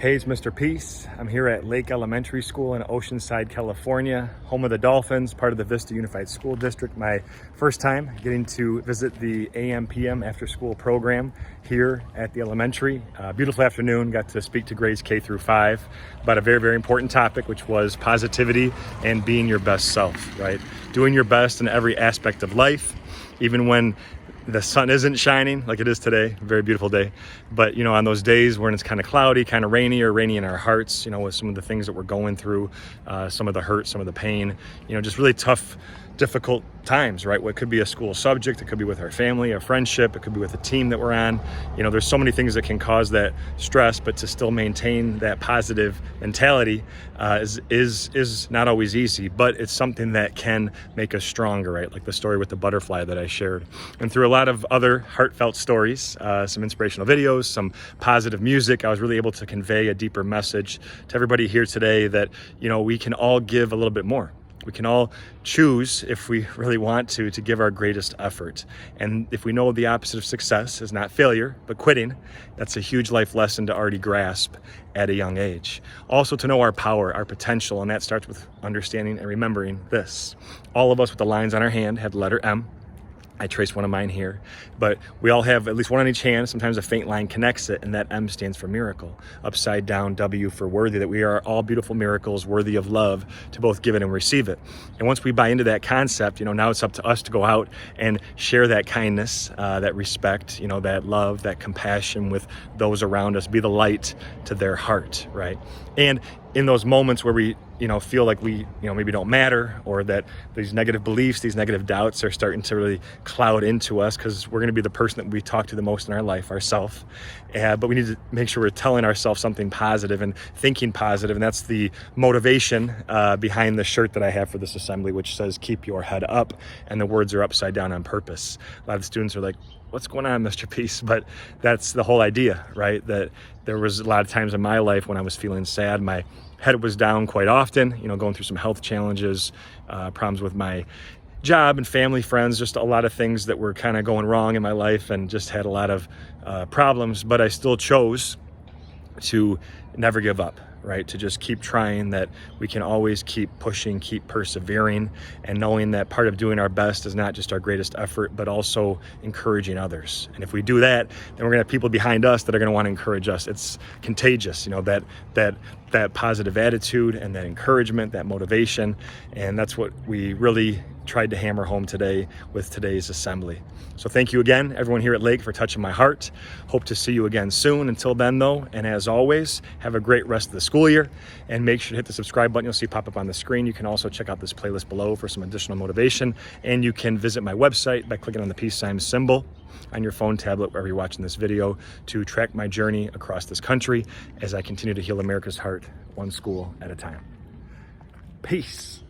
Hey, it's Mr. Peace. I'm here at Lake Elementary School in Oceanside, California, home of the Dolphins, part of the Vista Unified School District. My first time getting to visit the AM/PM after school program here at the elementary. Beautiful afternoon, got to speak to grades K through 5 about a very, very important topic, which was positivity and being your best self, right? Doing your best in every aspect of life, even when the sun isn't shining like it is today. Very beautiful day. But, on those days when it's kind of cloudy, kind of rainy, or rainy in our hearts, with some of the things that we're going through, some of the hurt, some of the pain, just really tough, difficult times, right? What could be a school subject, it could be with our family, a friendship, it could be with a team that we're on. There's so many things that can cause that stress, but to still maintain that positive mentality is not always easy, but it's something that can make us stronger, right? Like the story with the butterfly that I shared. And through a lot of other heartfelt stories, some inspirational videos, some positive music, I was really able to convey a deeper message to everybody here today that, we can all give a little bit more. We can all choose, if we really want to give our greatest effort. And if we know the opposite of success is not failure, but quitting, that's a huge life lesson to already grasp at a young age. Also to know our power, our potential, and that starts with understanding and remembering this. All of us with the lines on our hand have the letter M. I traced one of mine here, but we all have at least one on each hand. Sometimes a faint line connects it, and that M stands for miracle. Upside down, W for worthy, that we are all beautiful miracles worthy of love to both give it and receive it. And once we buy into that concept, now it's up to us to go out and share that kindness, that respect, that love, that compassion with those around us, be the light to their heart, right? And in those moments where we, feel like we, maybe don't matter, or that these negative beliefs, these negative doubts are starting to really cloud into us, because we're going to be the person that we talk to the most in our life, ourselves. But we need to make sure we're telling ourselves something positive and thinking positive. And that's the motivation behind the shirt that I have for this assembly, which says, keep your head up. And the words are upside down on purpose. A lot of the students are like, what's going on, Mr. Peace? But that's the whole idea, right? That there was a lot of times in my life when I was feeling sad, my head was down quite often, going through some health challenges, problems with my job and family, friends, just a lot of things that were kind of going wrong in my life, and just had a lot of problems. But I still chose to never give up, right? To just keep trying, that we can always keep pushing, keep persevering, and knowing that part of doing our best is not just our greatest effort, but also encouraging others. And if we do that, then we're gonna have people behind us that are gonna want to encourage us. It's contagious, that positive attitude and that encouragement, that motivation. And that's what we really tried to hammer home today with today's assembly. So thank you again, everyone here at Lake, for touching my heart. Hope to see you again soon. Until then, though, and as always, have a great rest of the school year, and make sure to hit the subscribe button you'll see pop up on the screen. You can also check out this playlist below for some additional motivation, and you can visit my website by clicking on the peace sign symbol on your phone, tablet, wherever you're watching this video, to track my journey across this country as I continue to heal America's heart, one school at a time. Peace.